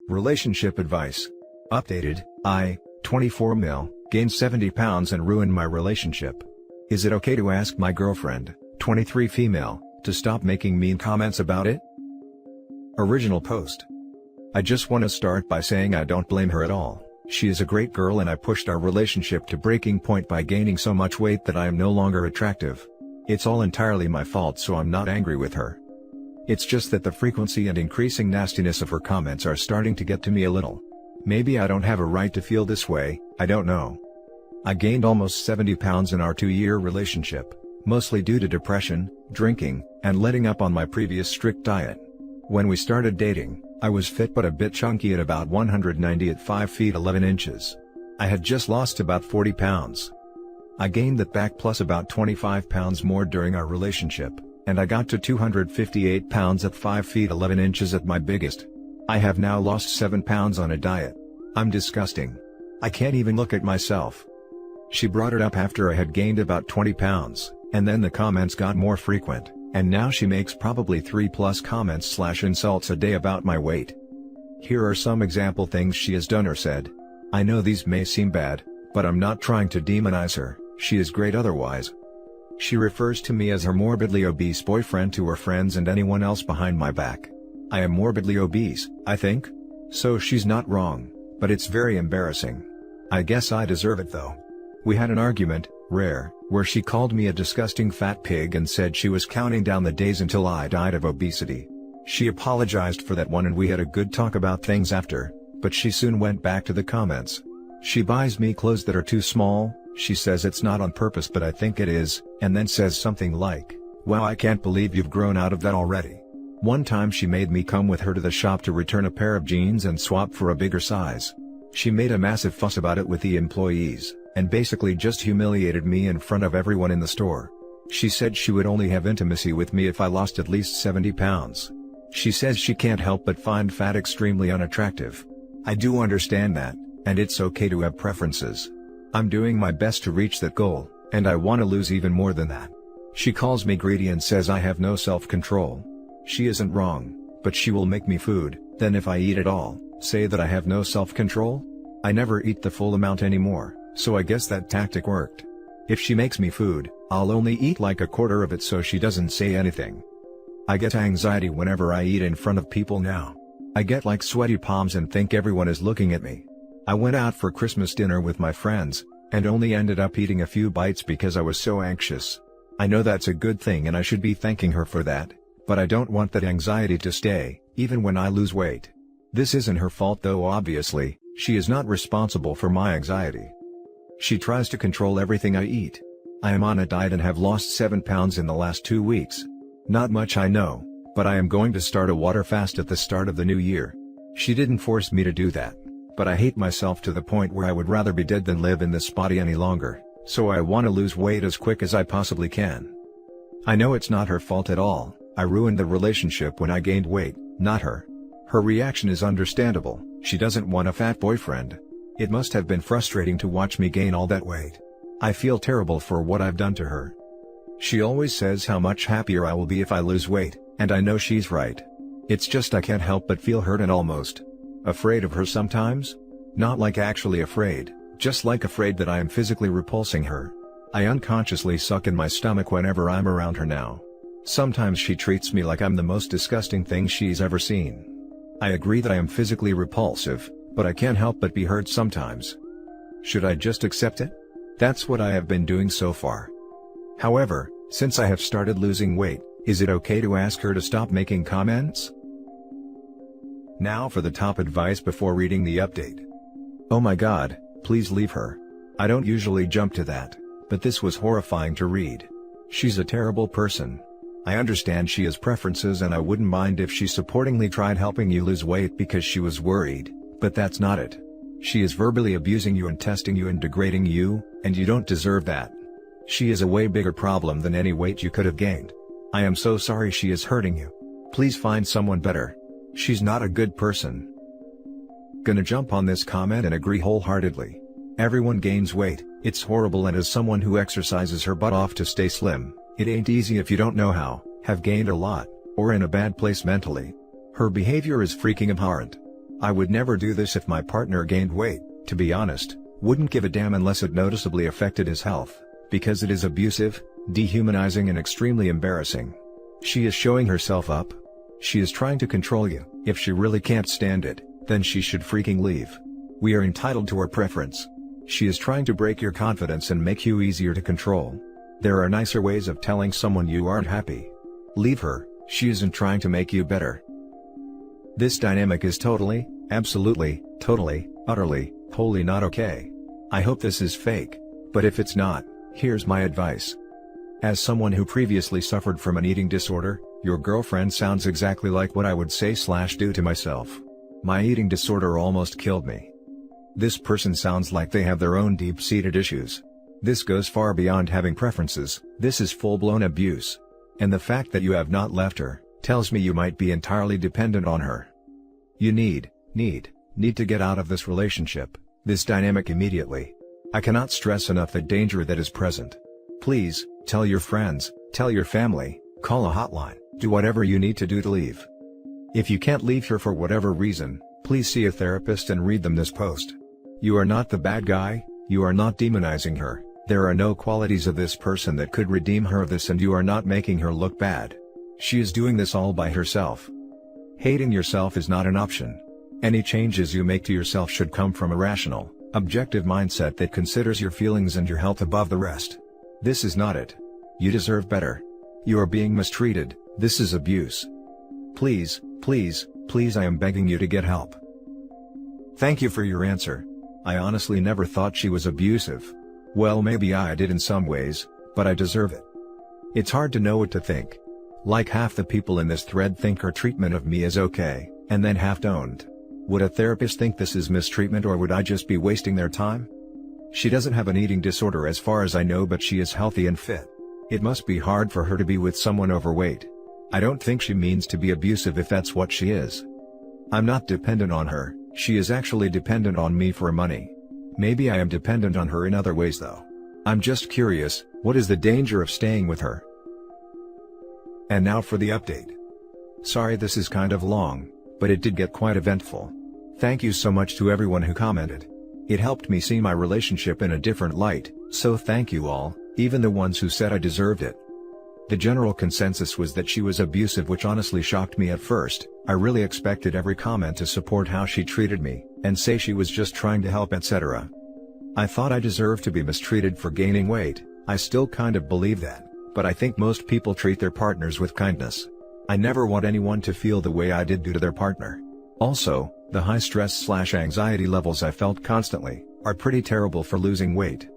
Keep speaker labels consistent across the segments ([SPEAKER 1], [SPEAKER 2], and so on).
[SPEAKER 1] Relationship advice. Updated, I, 24 mil, gained 70 pounds and ruined my relationship. Is it okay to ask my girlfriend, 23 female, to stop making mean comments about it? Original post. I just want to start by saying I don't blame her at all. She is a great girl and I pushed our relationship to breaking point by gaining so much weight that I am no longer attractive. It's all entirely my fault, so I'm not angry with her. It's just that the frequency and increasing nastiness of her comments are starting to get to me a little. Maybe I don't have a right to feel this way, I don't know. I gained almost 70 pounds in our 2-year relationship, mostly due to depression, drinking, and letting up on my previous strict diet. When we started dating, I was fit but a bit chunky at about 190 at 5 feet 11 inches. I had just lost about 40 pounds. I gained that back plus about 25 pounds more during our relationship, and I got to 258 pounds at 5 feet 11 inches at my biggest. I have now lost 7 pounds on a diet. I'm disgusting. I can't even look at myself. She brought it up after I had gained about 20 pounds, and then the comments got more frequent, and now she makes probably 3+ comments/insults a day about my weight. Here are some example things she has done or said. I know these may seem bad, but I'm not trying to demonize her, she is great otherwise. She refers to me as her morbidly obese boyfriend to her friends and anyone else behind my back. I am morbidly obese, I think? So she's not wrong, but it's very embarrassing. I guess I deserve it though. We had an argument, rare, where she called me a disgusting fat pig and said she was counting down the days until I died of obesity. She apologized for that one and we had a good talk about things after, but she soon went back to the comments. She buys me clothes that are too small, she says it's not on purpose but I think it is, and then says something like, "Wow, I can't believe you've grown out of that already." One time she made me come with her to the shop to return a pair of jeans and swap for a bigger size. She made a massive fuss about it with the employees, and basically just humiliated me in front of everyone in the store. She said she would only have intimacy with me if I lost at least 70 pounds. She says she can't help but find fat extremely unattractive. I do understand that, and it's okay to have preferences. I'm doing my best to reach that goal, and I want to lose even more than that. She calls me greedy and says I have no self-control. She isn't wrong, but she will make me food, then if I eat it all, say that I have no self-control? I never eat the full amount anymore, so I guess that tactic worked. If she makes me food, I'll only eat like a quarter of it so she doesn't say anything. I get anxiety whenever I eat in front of people now. I get like sweaty palms and think everyone is looking at me. I went out for Christmas dinner with my friends, and only ended up eating a few bites because I was so anxious. I know that's a good thing and I should be thanking her for that, but I don't want that anxiety to stay, even when I lose weight. This isn't her fault though obviously, she is not responsible for my anxiety. She tries to control everything I eat. I am on a diet and have lost 7 pounds in the last 2 weeks. Not much I know, but I am going to start a water fast at the start of the new year. She didn't force me to do that, but I hate myself to the point where I would rather be dead than live in this body any longer, so I want to lose weight as quick as I possibly can. I know it's not her fault at all. I ruined the relationship when I gained weight, not her. Her reaction is understandable, she doesn't want a fat boyfriend. It must have been frustrating to watch me gain all that weight. I feel terrible for what I've done to her. She always says how much happier I will be if I lose weight, and I know she's right. It's just I can't help but feel hurt and almost afraid of her sometimes? Not like actually afraid, just like afraid that I am physically repulsing her. I unconsciously suck in my stomach whenever I'm around her now. Sometimes she treats me like I'm the most disgusting thing she's ever seen. I agree that I am physically repulsive, but I can't help but be hurt sometimes. Should I just accept it? That's what I have been doing so far. However, since I have started losing weight, is it okay to ask her to stop making comments? Now for the top advice before reading the update. Oh my god, please leave her. I don't usually jump to that, but this was horrifying to read. She's a terrible person. I understand she has preferences and I wouldn't mind if she supportingly tried helping you lose weight because she was worried, but that's not it. She is verbally abusing you and testing you and degrading you, and you don't deserve that. She is a way bigger problem than any weight you could have gained. I am so sorry she is hurting you. Please find someone better. She's not a good person. Gonna jump on this comment and agree wholeheartedly. Everyone gains weight, it's horrible, and as someone who exercises her butt off to stay slim, it ain't easy if you don't know how, have gained a lot, or in a bad place mentally. Her behavior is freaking abhorrent. I would never do this if my partner gained weight, to be honest, wouldn't give a damn unless it noticeably affected his health, because it is abusive, dehumanizing and extremely embarrassing. She is showing herself up. She is trying to control you. If she really can't stand it, then she should freaking leave. We are entitled to our preference. She is trying to break your confidence and make you easier to control. There are nicer ways of telling someone you aren't happy. Leave her, she isn't trying to make you better. This dynamic is totally, absolutely, totally, utterly, wholly not okay. I hope this is fake, but if it's not, here's my advice. As someone who previously suffered from an eating disorder, your girlfriend sounds exactly like what I would say/do to myself. My eating disorder almost killed me. This person sounds like they have their own deep-seated issues. This goes far beyond having preferences, this is full-blown abuse. And the fact that you have not left her, tells me you might be entirely dependent on her. You need to get out of this relationship, this dynamic immediately. I cannot stress enough the danger that is present. Please, tell your friends, tell your family, call a hotline, do whatever you need to do to leave. If you can't leave her for whatever reason, please see a therapist and read them this post. You are not the bad guy, you are not demonizing her, there are no qualities of this person that could redeem her of this, and you are not making her look bad. She is doing this all by herself. Hating yourself is not an option. Any changes you make to yourself should come from a rational, objective mindset that considers your feelings and your health above the rest. This is not it. You deserve better. You are being mistreated, this is abuse. Please, please, please, I am begging you to get help. Thank you for your answer. I honestly never thought she was abusive. Well, maybe I did in some ways, but I deserve it. It's hard to know what to think. Like half the people in this thread think her treatment of me is okay, and then half don't. Would a therapist think this is mistreatment, or would I just be wasting their time? She doesn't have an eating disorder as far as I know, but she is healthy and fit. It must be hard for her to be with someone overweight. I don't think she means to be abusive if that's what she is. I'm not dependent on her, she is actually dependent on me for money. Maybe I am dependent on her in other ways though. I'm just curious, what is the danger of staying with her? And now for the update. Sorry this is kind of long, but it did get quite eventful. Thank you so much to everyone who commented. It helped me see my relationship in a different light, so thank you all, even the ones who said I deserved it. The general consensus was that she was abusive, which honestly shocked me at first. I really expected every comment to support how she treated me, and say she was just trying to help, etc. I thought I deserved to be mistreated for gaining weight. I still kind of believe that, but I think most people treat their partners with kindness. I never want anyone to feel the way I did due to their partner. Also, the high stress/anxiety levels I felt constantly, are pretty terrible for losing weight.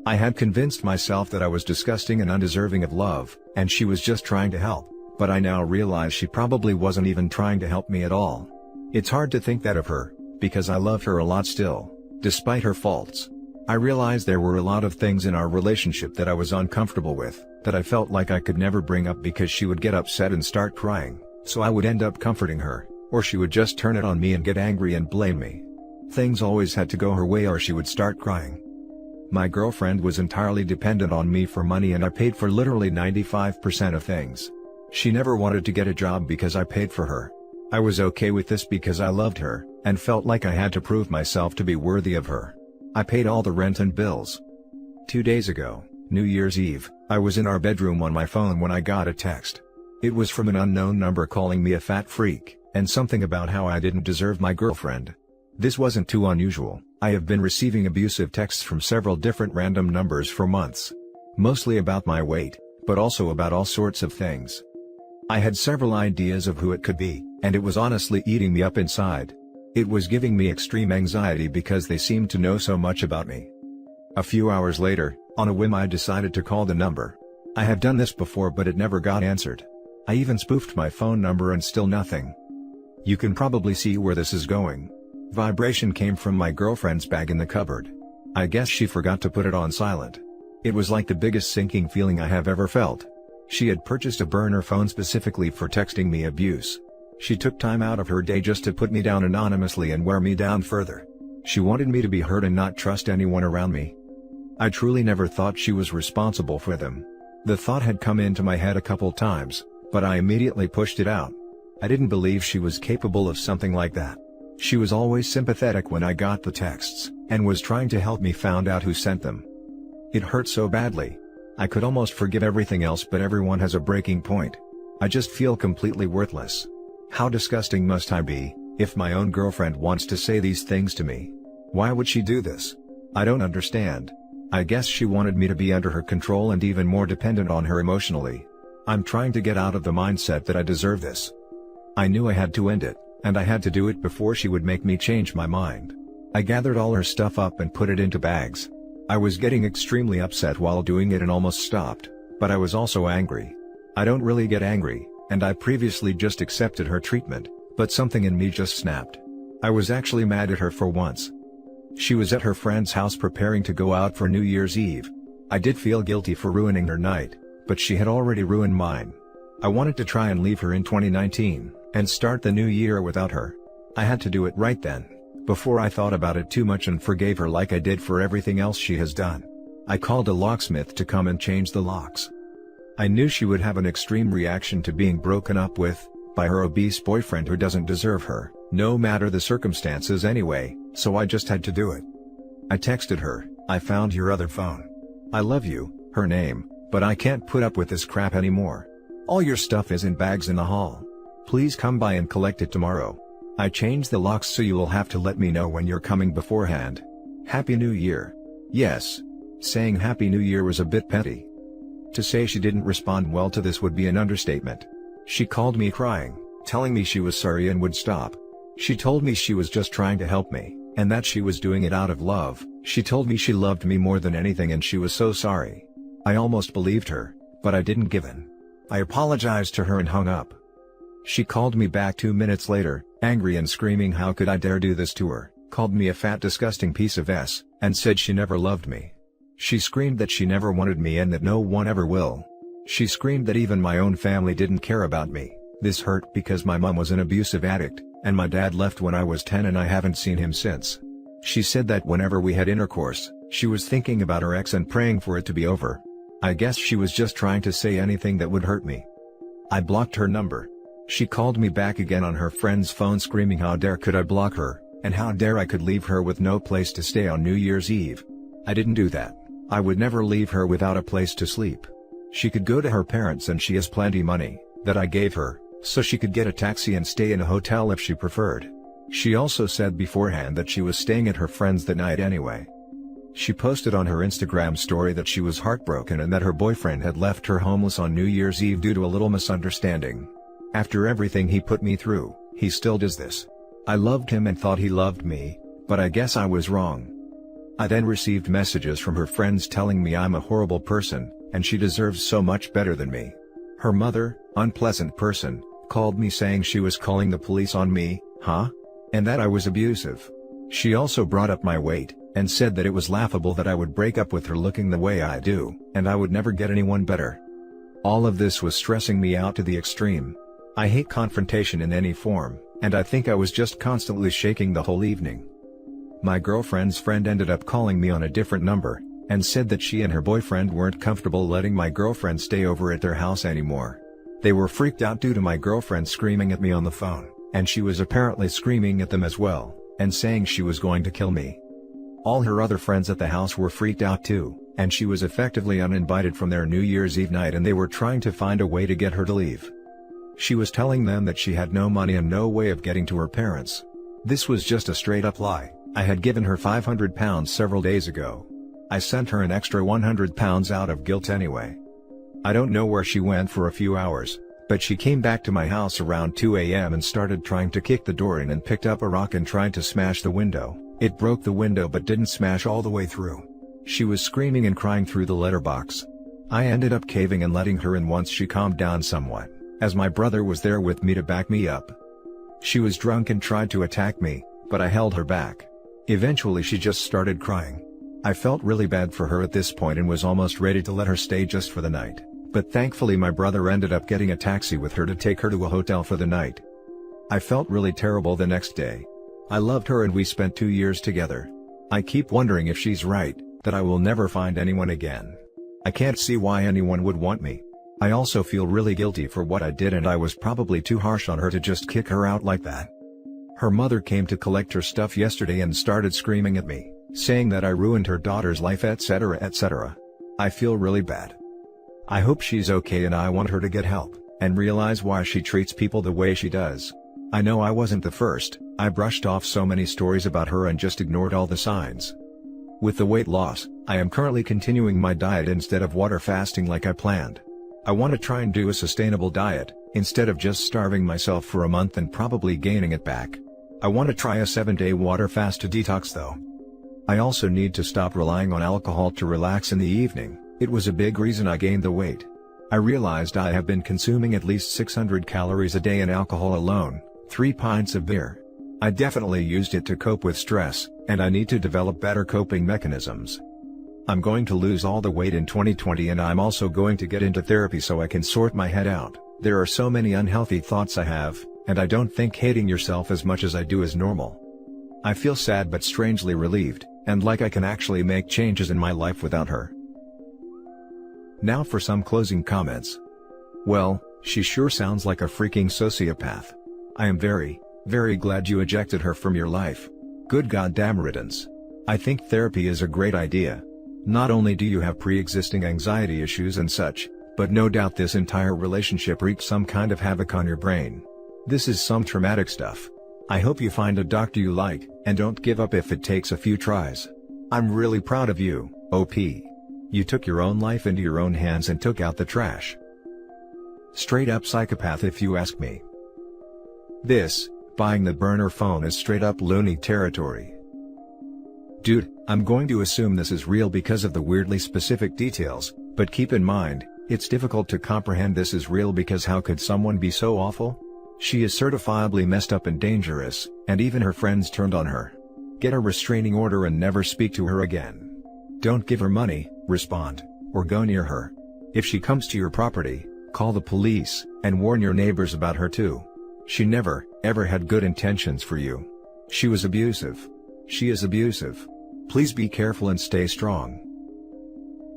[SPEAKER 1] I had convinced myself that I was disgusting and undeserving of love, and she was just trying to help, but I now realize she probably wasn't even trying to help me at all. It's hard to think that of her, because I love her a lot still, despite her faults. I realized there were a lot of things in our relationship that I was uncomfortable with, that I felt like I could never bring up because she would get upset and start crying, so I would end up comforting her, or she would just turn it on me and get angry and blame me. Things always had to go her way or she would start crying. My girlfriend was entirely dependent on me for money, and I paid for literally 95% of things. She never wanted to get a job because I paid for her. I was okay with this because I loved her, and felt like I had to prove myself to be worthy of her. I paid all the rent and bills. 2 days ago, New Year's Eve, I was in our bedroom on my phone when I got a text. It was from an unknown number calling me a fat freak, and something about how I didn't deserve my girlfriend. This wasn't too unusual. I have been receiving abusive texts from several different random numbers for months. Mostly about my weight, but also about all sorts of things. I had several ideas of who it could be, and it was honestly eating me up inside. It was giving me extreme anxiety because they seemed to know so much about me. A few hours later, on a whim, I decided to call the number. I have done this before, but it never got answered. I even spoofed my phone number and still nothing. You can probably see where this is going. Vibration came from my girlfriend's bag in the cupboard. I guess she forgot to put it on silent. It was like the biggest sinking feeling I have ever felt. She had purchased a burner phone specifically for texting me abuse. She took time out of her day just to put me down anonymously and wear me down further. She wanted me to be hurt and not trust anyone around me. I truly never thought she was responsible for them. The thought had come into my head a couple times, but I immediately pushed it out. I didn't believe she was capable of something like that. She was always sympathetic when I got the texts, and was trying to help me find out who sent them. It hurt so badly. I could almost forgive everything else, but everyone has a breaking point. I just feel completely worthless. How disgusting must I be, if my own girlfriend wants to say these things to me? Why would she do this? I don't understand. I guess she wanted me to be under her control and even more dependent on her emotionally. I'm trying to get out of the mindset that I deserve this. I knew I had to end it, and I had to do it before she would make me change my mind. I gathered all her stuff up and put it into bags. I was getting extremely upset while doing it and almost stopped, but I was also angry. I don't really get angry, and I previously just accepted her treatment, but something in me just snapped. I was actually mad at her for once. She was at her friend's house preparing to go out for New Year's Eve. I did feel guilty for ruining her night, but she had already ruined mine. I wanted to try and leave her in 2019, and start the new year without her. I had to do it right then, before I thought about it too much and forgave her like I did for everything else she has done. I called a locksmith to come and change the locks. I knew she would have an extreme reaction to being broken up with, by her obese boyfriend who doesn't deserve her, no matter the circumstances anyway, so I just had to do it. I texted her, "I found your other phone. I love you," her name, "but I can't put up with this crap anymore. All your stuff is in bags in the hall. Please come by and collect it tomorrow. I changed the locks so you will have to let me know when you're coming beforehand. Happy New Year." Yes. Saying Happy New Year was a bit petty. To say she didn't respond well to this would be an understatement. She called me crying, telling me she was sorry and would stop. She told me she was just trying to help me, and that she was doing it out of love. She told me she loved me more than anything and she was so sorry. I almost believed her, but I didn't give in. I apologized to her and hung up. She called me back 2 minutes later, angry and screaming how could I dare do this to her, called me a fat disgusting piece of S, and said she never loved me. She screamed that she never wanted me and that no one ever will. She screamed that even my own family didn't care about me. This hurt because my mom was an abusive addict, and my dad left when I was 10 and I haven't seen him since. She said that whenever we had intercourse, she was thinking about her ex and praying for it to be over. I guess she was just trying to say anything that would hurt me. I blocked her number. She called me back again on her friend's phone screaming how dare could I block her, and how dare I could leave her with no place to stay on New Year's Eve. I didn't do that. I would never leave her without a place to sleep. She could go to her parents and she has plenty money, that I gave her, so she could get a taxi and stay in a hotel if she preferred. She also said beforehand that she was staying at her friend's that night anyway. She posted on her Instagram story that she was heartbroken and that her boyfriend had left her homeless on New Year's Eve due to a little misunderstanding. After everything he put me through, he still does this. I loved him and thought he loved me, but I guess I was wrong. I then received messages from her friends telling me I'm a horrible person, and she deserves so much better than me. Her mother, unpleasant person, called me saying she was calling the police on me, and that I was abusive. She also brought up my weight, and said that it was laughable that I would break up with her looking the way I do, and I would never get anyone better. All of this was stressing me out to the extreme. I hate confrontation in any form, and I think I was just constantly shaking the whole evening. My girlfriend's friend ended up calling me on a different number, and said that she and her boyfriend weren't comfortable letting my girlfriend stay over at their house anymore. They were freaked out due to my girlfriend screaming at me on the phone, and she was apparently screaming at them as well, and saying she was going to kill me. All her other friends at the house were freaked out too, and she was effectively uninvited from their New Year's Eve night and they were trying to find a way to get her to leave. She was telling them that she had no money and no way of getting to her parents. This was just a straight up lie. I had given her £500 several days ago. I sent her an extra £100 out of guilt anyway. I don't know where she went for a few hours, but she came back to my house around 2 a.m. and started trying to kick the door in and picked up a rock and tried to smash the window. It broke the window but didn't smash all the way through. She was screaming and crying through the letterbox. I ended up caving and letting her in once she calmed down somewhat, as my brother was there with me to back me up. She was drunk and tried to attack me, but I held her back. Eventually she just started crying. I felt really bad for her at this point and was almost ready to let her stay just for the night, but thankfully my brother ended up getting a taxi with her to take her to a hotel for the night. I felt really terrible the next day. I loved her and we spent 2 years together. I keep wondering if she's right, that I will never find anyone again. I can't see why anyone would want me. I also feel really guilty for what I did and I was probably too harsh on her to just kick her out like that. Her mother came to collect her stuff yesterday and started screaming at me, saying that I ruined her daughter's life, etc., etc. I feel really bad. I hope she's okay, and I want her to get help and realize why she treats people the way she does. I know I wasn't the first. I brushed off so many stories about her and just ignored all the signs. With the weight loss, I am currently continuing my diet instead of water fasting like I planned. I want to try and do a sustainable diet, instead of just starving myself for a month and probably gaining it back. I want to try a 7-day water fast to detox though. I also need to stop relying on alcohol to relax in the evening. It was a big reason I gained the weight. I realized I have been consuming at least 600 calories a day in alcohol alone, 3 pints of beer. I definitely used it to cope with stress, and I need to develop better coping mechanisms. I'm going to lose all the weight in 2020, and I'm also going to get into therapy so I can sort my head out. There are so many unhealthy thoughts I have, and I don't think hating yourself as much as I do is normal. I feel sad but strangely relieved, and like I can actually make changes in my life without her. Now for some closing comments. Well, she sure sounds like a freaking sociopath. I am very, very glad you ejected her from your life. Good goddamn riddance. I think therapy is a great idea. Not only do you have pre-existing anxiety issues and such, but no doubt this entire relationship wreaked some kind of havoc on your brain. This is some traumatic stuff. I hope you find a doctor you like, and don't give up if it takes a few tries. I'm really proud of you, OP. You took your own life into your own hands and took out the trash. Straight up psychopath if you ask me. This, buying the burner phone, is straight up loony territory. Dude, I'm going to assume this is real because of the weirdly specific details, but keep in mind, it's difficult to comprehend this is real because how could someone be so awful? She is certifiably messed up and dangerous, and even her friends turned on her. Get a restraining order and never speak to her again. Don't give her money, respond, or go near her. If she comes to your property, call the police, and warn your neighbors about her too. She never, ever had good intentions for you. She was abusive. She is abusive. Please be careful and stay strong.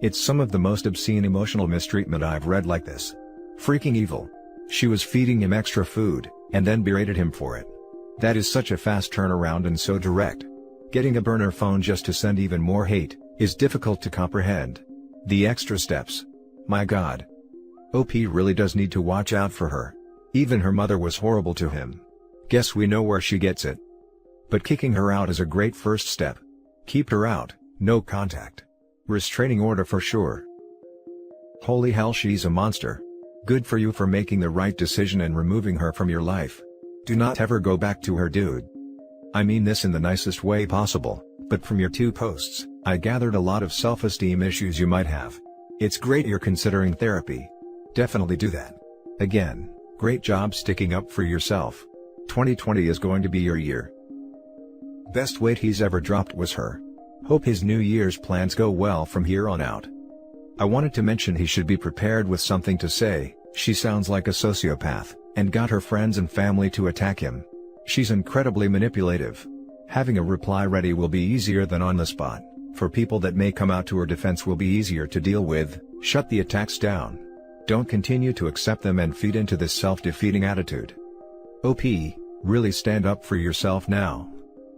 [SPEAKER 1] It's some of the most obscene emotional mistreatment I've read like this. Freaking evil. She was feeding him extra food, and then berated him for it. That is such a fast turnaround and so direct. Getting a burner phone just to send even more hate is difficult to comprehend. The extra steps. My God. OP really does need to watch out for her. Even her mother was horrible to him. Guess we know where she gets it. But kicking her out is a great first step. Keep her out, no contact. Restraining order for sure. Holy hell, she's a monster. Good for you for making the right decision and removing her from your life. Do not ever go back to her, dude. I mean this in the nicest way possible, but from your 2 posts, I gathered a lot of self-esteem issues you might have. It's great you're considering therapy. Definitely do that. Again, great job sticking up for yourself. 2020 is going to be your year. Best weight he's ever dropped was her. Hope his New Year's plans go well from here on out. I wanted to mention he should be prepared with something to say. She sounds like a sociopath, and got her friends and family to attack him. She's incredibly manipulative. Having a reply ready will be easier than on the spot. For people that may come out to her defense will be easier to deal with. Shut the attacks down. Don't continue to accept them and feed into this self-defeating attitude. OP, really stand up for yourself now.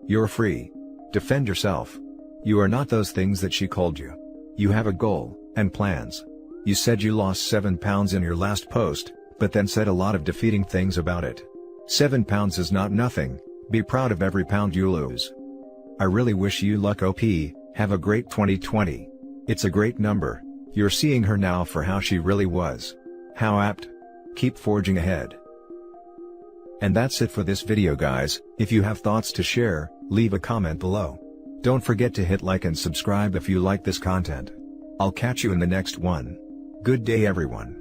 [SPEAKER 1] You're free. Defend yourself. You are not those things that she called you. You have a goal, and plans. You said you lost 7 pounds in your last post, but then said a lot of defeating things about it. 7 pounds is not nothing. Be proud of every pound you lose. I really wish you luck, OP. Have a great 2020. It's a great number. You're seeing her now for how she really was. How apt. Keep forging ahead. And that's it for this video, guys. If you have thoughts to share, leave a comment below. Don't forget to hit like and subscribe if you like this content. I'll catch you in the next one. Good day, everyone.